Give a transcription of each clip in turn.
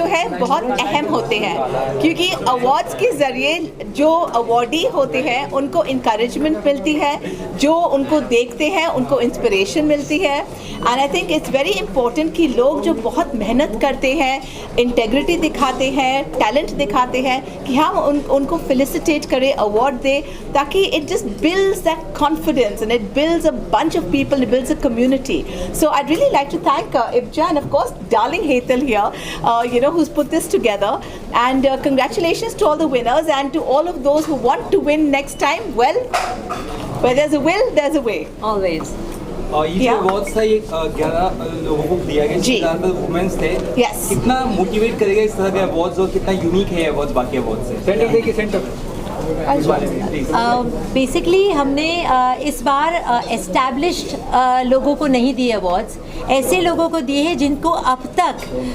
जो है बहुत अहम होते हैं, क्योंकि अवार्ड्स के ज़रिए जो अवार्डी होते हैं उनको इंकरेजमेंट मिलती है, जो उनको देखते हैं उनको इंस्पिरेशन मिलती है। And I think it's very important कि लोग जो बहुत मेहनत करते हैं, इंटेग्रिटी दिखाते हैं, टैलेंट दिखाते हैं, कि हम उनको फेलिसिटेट करें, अवार्ड दें, ताकि it just builds that confidence and it builds a bunch of people, it builds a community. So I'd really like to thank Ibja and of course darling Hetal here, who's put this together, and congratulations to all the winners and to all of those who want to win next time. Well, where there's a will, there's a way. Always. ये जो awards था, ये 11 लोगों को दिया गया, ज़्यादातर women's थे। Yes. कितना मोटिवेट करेगा इस तरह के अवार्ड्स और कितना यूनिक है अवार्ड्स बाकी अवार्ड से? सेंटर देखिए, सेंटर बेसिकली हमने इस बार एस्टैब्लिश्ड लोगों को नहीं दिए अवार्ड्स, ऐसे लोगों को दिए हैं जिनको अब तक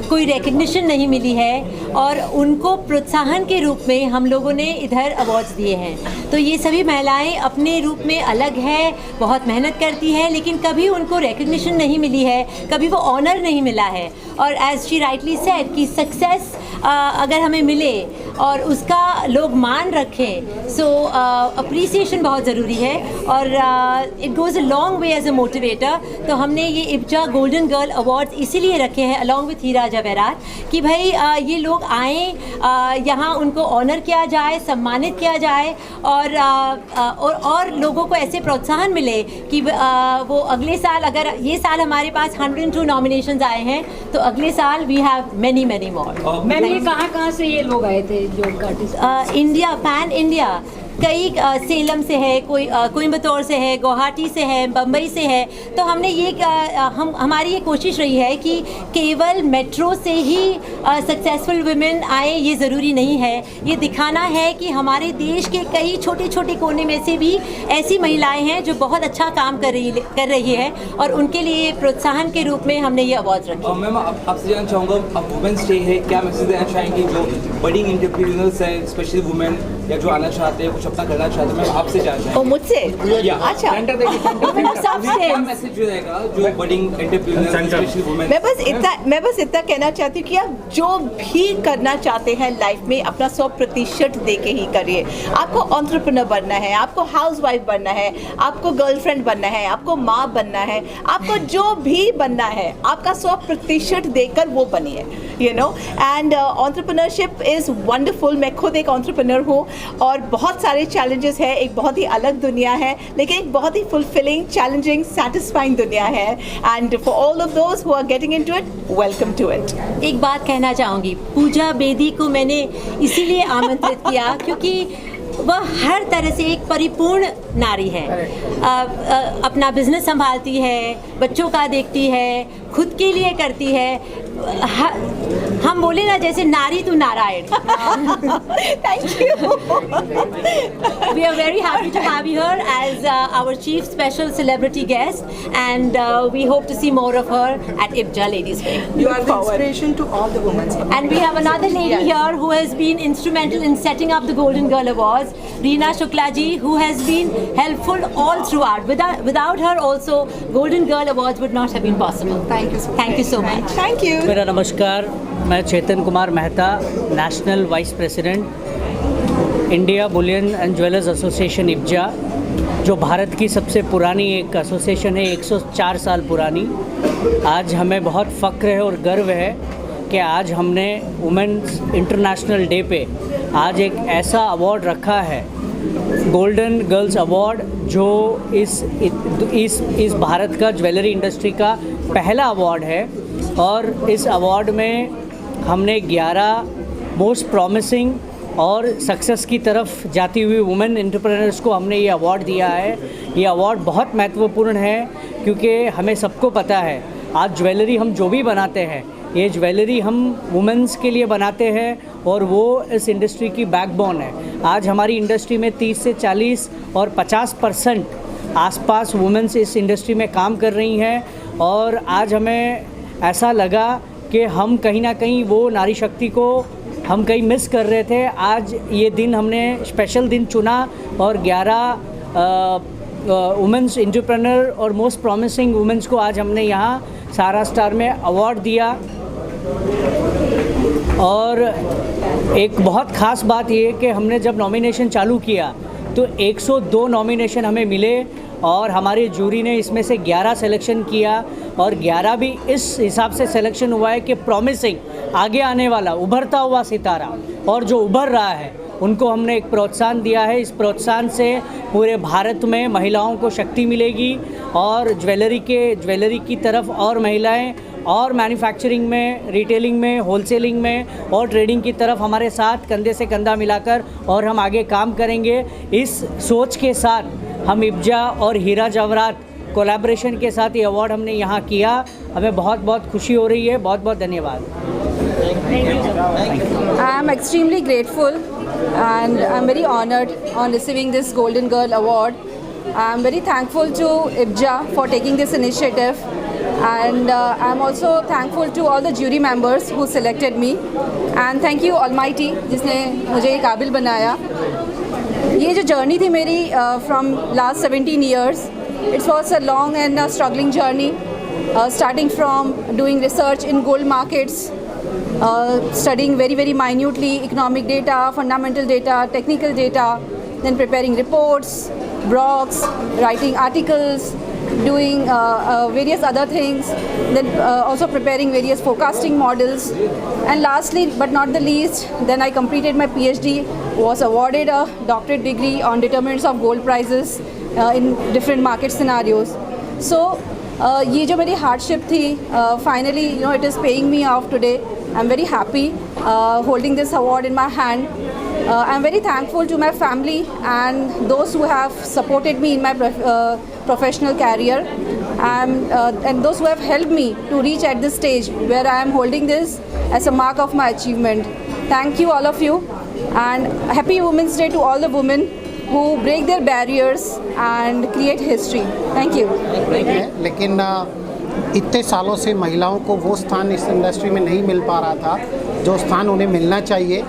कोई रिकग्निशन नहीं मिली है, और उनको प्रोत्साहन के रूप में हम लोगों ने इधर अवार्ड्स दिए हैं। तो ये सभी महिलाएं अपने रूप में अलग है, बहुत मेहनत करती हैं, लेकिन कभी उनको रिकग्निशन नहीं मिली है, कभी वो ऑनर नहीं मिला है। और एज शी राइटली सेड कि सक्सेस अगर हमें मिले और उसका लोग मान रखें, सो अप्रिसिएशन बहुत ज़रूरी है, और it goes a long way as a motivator. तो हमने ये इब्जा गोल्डन गर्ल अवार्ड्स इसीलिए रखे हैं अलॉन्ग विथ हीरा जवेरात, कि भाई ये लोग आएँ, यहाँ उनको ऑनर किया जाए, सम्मानित किया जाए, और लोगों को ऐसे प्रोत्साहन मिले कि वो अगले साल, अगर ये साल हमारे पास 102 नॉमिनेशंस आए हैं, तो अगले साल we have many more. Ma'am, ये कहाँ से ये लोग आए थे जो आर्टिस्ट? इंडिया, पैन इंडिया, कई सेलम से है, कोई कोयम्बतौर से है, गुवाहाटी से है, बम्बई से है। तो हमने ये हमारी ये कोशिश रही है कि केवल मेट्रो से ही सक्सेसफुल वुमेन आए, ये ज़रूरी नहीं है। ये दिखाना है कि हमारे देश के कई छोटे छोटे कोने में से भी ऐसी महिलाएं हैं जो बहुत अच्छा काम कर रही है, और उनके लिए प्रोत्साहन के रूप में हमने ये अवार्ड रखे। मैम, आपसे जानना चाहूँगा, अब वुमेन्स डे है, क्या मैसेज देना चाहेंगे जो बडिंग एंटरप्रेन्योर्स हैं, स्पेशली वुमेन, या जो आना चाहते हैं, कुछ अपना करना चाहते हैं? मैं आपसे जानना चाहूँगा। मुझसे? अच्छा, क्या मैसेज रहेगा जो बडिंग एंटरप्रेन्योर्स, स्पेशली वुमेन? मैं बस इतना कहना चाहती हूँ कि आप जो भी करना चाहते हैं लाइफ में, अपना 100% दे के ही करिए। आपको एंटरप्रेन्योर बनना है, आपको हाउसवाइफ बनना है, आपको गर्लफ्रेंड बनना है, आपको माँ बनना है, आपको जो भी बनना है, आपका 100% देकर वो बनिए, एंड एंटरप्रेन्योरशिप इज़ वंडरफुल। मैं खुद एक एंटरप्रेन्योर हूँ, और बहुत सारे चैलेंजेस है, एक बहुत ही अलग दुनिया है, लेकिन एक बहुत ही फुलफिलिंग, चैलेंजिंग, सेटिस्फाइंग दुनिया है। And for all of those who are getting into it, welcome to it. एक बात कहना चाहूँगी, पूजा बेदी को मैंने इसीलिए आमंत्रित किया क्योंकि वह हर तरह से एक परिपूर्ण नारी है। अपना बिजनेस संभालती है, बच्चों का देखती है, खुद के लिए करती है। हम बोले ना, जैसे नारी तू Narayan. Thank you. We are very happy to have you here as our chief special celebrity guest, and we hope to see more of her at IBJA Ladies Day. You are the inspiration to all the women. And we have another lady here who has been instrumental in setting up the Golden Girl Awards, Reena Shukla ji, who has been helpful all throughout. Without her also, Golden Girl Awards would not have been possible. Thank you so much. Thank you so much. Thank you. मेरा नमस्कार, मैं Chetan Kumar Mehta, national vice president, India bullion and jewellers association IBJA, जो भारत की सबसे पुरानी एक association है, 104 साल पुरानी। आज हमें बहुत फ़ख्र है और गर्व है कि आज हमने वुमेन्स इंटरनेशनल डे पे आज एक ऐसा अवार्ड रखा है, गोल्डन गर्ल्स अवार्ड, जो इस भारत का ज्वेलरी इंडस्ट्री का पहला अवार्ड है। और इस अवार्ड में हमने 11 मोस्ट प्रॉमिसिंग और सक्सेस की तरफ जाती हुई वुमेन एंटरप्रेन्योर्स को हमने ये अवार्ड दिया है। ये अवार्ड बहुत महत्वपूर्ण है क्योंकि हमें सबको पता है, आज ज्वेलरी हम जो भी बनाते हैं, ये ज्वेलरी हम वुमेन्स के लिए बनाते हैं, और वो इस इंडस्ट्री की बैकबोन है। आज हमारी इंडस्ट्री में 30 से 40 और 50% आसपास वुमेन्स इस इंडस्ट्री में काम कर रही हैं। और आज हमें ऐसा लगा कि हम कहीं ना कहीं वो नारी शक्ति को हम कहीं मिस कर रहे थे। आज ये दिन हमने स्पेशल दिन चुना और 11 वुमेन्स एंटरप्रेन्योर और मोस्ट प्रॉमिसिंग वुमेन्स को आज हमने यहाँ सारा स्टार में अवार्ड दिया। और एक बहुत ख़ास बात ये है कि हमने जब नॉमिनेशन चालू किया तो 102 नॉमिनेशन हमें मिले और हमारी जूरी ने इसमें से 11 सिलेक्शन किया और 11 भी इस हिसाब से सिलेक्शन हुआ है कि प्रॉमिसिंग आगे आने वाला उभरता हुआ सितारा और जो उभर रहा है उनको हमने एक प्रोत्साहन दिया है। इस प्रोत्साहन से पूरे भारत में महिलाओं को शक्ति मिलेगी और ज्वेलरी की तरफ और महिलाएं और मैन्युफैक्चरिंग में, रिटेलिंग में, होलसेलिंग में और ट्रेडिंग की तरफ हमारे साथ कंधे से कंधा मिलाकर और हम आगे काम करेंगे। इस सोच के साथ हम इब्जा और हीरा जवाहरात कोलैबोरेशन के साथ ये अवार्ड हमने यहाँ किया। हमें बहुत बहुत खुशी हो रही है। बहुत बहुत धन्यवाद। I am extremely grateful and I am very honored on receiving this Golden Girl Award. I am very thankful to IBJA for taking this initiative, and I am also thankful to all the jury members who selected me, and thank you Almighty जिसने मुझे ये काबिल बनाया। ये जो journey थी मेरी from last 17 years, it was a long and a struggling journey, starting from doing research in gold markets, studying very minutely economic data, fundamental data, technical data, then preparing reports, blogs, writing articles, doing various other things, then also preparing various forecasting models, and lastly but not the least, then I completed my PhD, was awarded a doctorate degree on determinants of gold prices in different market scenarios. So ये जो मेरी hardship थी, finally it is paying me off today. I'm very happy holding this award in my hand. I'm very thankful to my family and those who have supported me in my professional career, and those who have helped me to reach at this stage where I am holding this as a mark of my achievement. Thank you all of you, and happy Women's Day to all the women who break their barriers and create history. Thank you. लेकिन इतने सालों से महिलाओं को वो स्थान इस industry में नहीं मिल पा रहा था जो स्थान उन्हें मिलना चाहिए,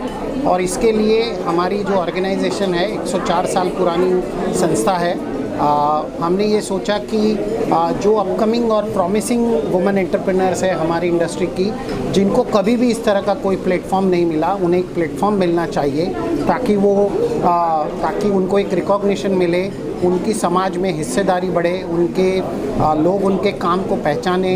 और इसके लिए हमारी जो ऑर्गेनाइजेशन है 104 साल पुरानी संस्था है, हमने ये सोचा कि जो अपकमिंग और प्रॉमिसिंग वुमेन एंटरप्रेन्योर्स है हमारी इंडस्ट्री की, जिनको कभी भी इस तरह का कोई प्लेटफॉर्म नहीं मिला, उन्हें एक प्लेटफॉर्म मिलना चाहिए ताकि उनको एक रिकॉग्निशन मिले, उनकी समाज में हिस्सेदारी बढ़े, लोग उनके काम को पहचाने,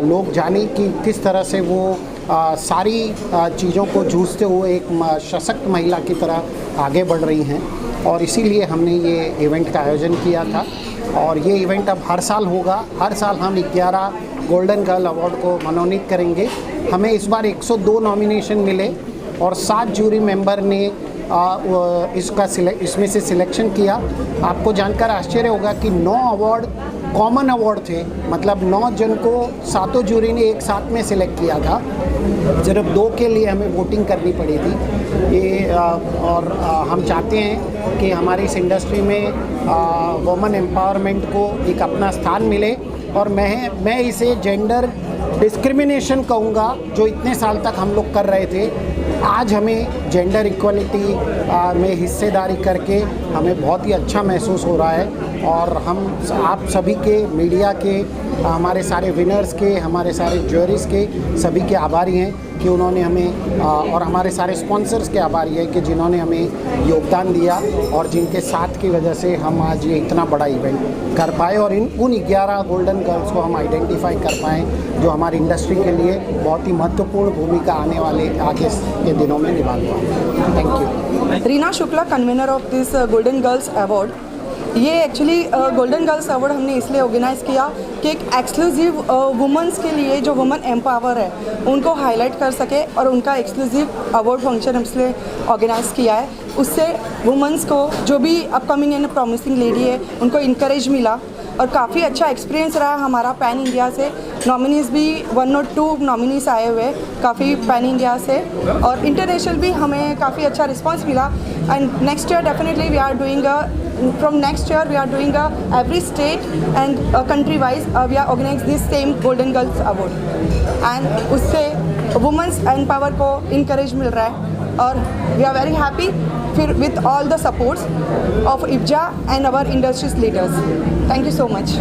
लोग जाने कि किस तरह से वो सारी चीज़ों को जूझते हुए एक सशक्त महिला की तरह आगे बढ़ रही हैं। और इसीलिए हमने ये इवेंट का आयोजन किया था, और ये इवेंट अब हर साल होगा। हर साल हम 11 गोल्डन गर्ल अवार्ड को मनोनीत करेंगे। हमें इस बार 102 नॉमिनेशन मिले और 7 जूरी मेंबर ने इसमें से सिलेक्शन किया। आपको जानकर आश्चर्य होगा कि 9 अवार्ड कॉमन अवार्ड थे, मतलब 9 जन को 7 जूरी ने एक साथ में सिलेक्ट किया था, सिर्फ 2 के लिए हमें वोटिंग करनी पड़ी थी। और हम चाहते हैं कि हमारी इस इंडस्ट्री में वुमेन एम्पावरमेंट को एक अपना स्थान मिले, और मैं इसे जेंडर डिस्क्रिमिनेशन कहूँगा जो इतने साल तक हम लोग कर रहे थे। आज हमें जेंडर इक्वलिटी में हिस्सेदारी करके हमें बहुत ही अच्छा महसूस हो रहा है, और हम आप सभी के, मीडिया के, हमारे सारे विनर्स के, हमारे सारे ज्यूरीज के सभी के आभारी हैं कि उन्होंने हमें, और हमारे सारे स्पॉन्सर्स के आभारी हैं कि जिन्होंने हमें योगदान दिया और जिनके साथ की वजह से हम आज ये इतना बड़ा इवेंट कर पाए, और उन 11 गोल्डन गर्ल्स को हम आइडेंटिफाई कर पाएँ जो हमारी इंडस्ट्री के लिए बहुत ही महत्वपूर्ण भूमिका आगे के दिनों में निभा पाएँ। Thank you. Reena Shukla, convener of this golden girls award. ये एक्चुअली गोल्डन गर्ल्स अवार्ड हमने इसलिए ऑर्गेनाइज़ किया कि एक एक्सक्लूसिव वुमेंस के लिए जो वुमेन एम्पावर है उनको हाईलाइट कर सके, और उनका एक्सक्लूसिव अवार्ड फंक्शन हम इसलिए ऑर्गेनाइज़ किया है। उससे वुमेंस को जो भी अपकमिंग एंड प्रॉमिसिंग लेडी है उनको इनकरेज मिला, और काफ़ी अच्छा एक्सपीरियंस रहा हमारा पैन इंडिया से। नॉमिनीज़ भी 102 नॉमिनीज़ आए हुए काफ़ी पैन इंडिया से, और इंटरनेशनल भी हमें काफ़ी अच्छा रिस्पांस मिला। And next year definitely we are doing from next year we are doing every state and country wise we are organizing this same Golden Girls Award, and उससे women's empower को encourage मिल रहा है, और we are very happy with all the supports of IBJA and our industry's leaders. Thank you so much.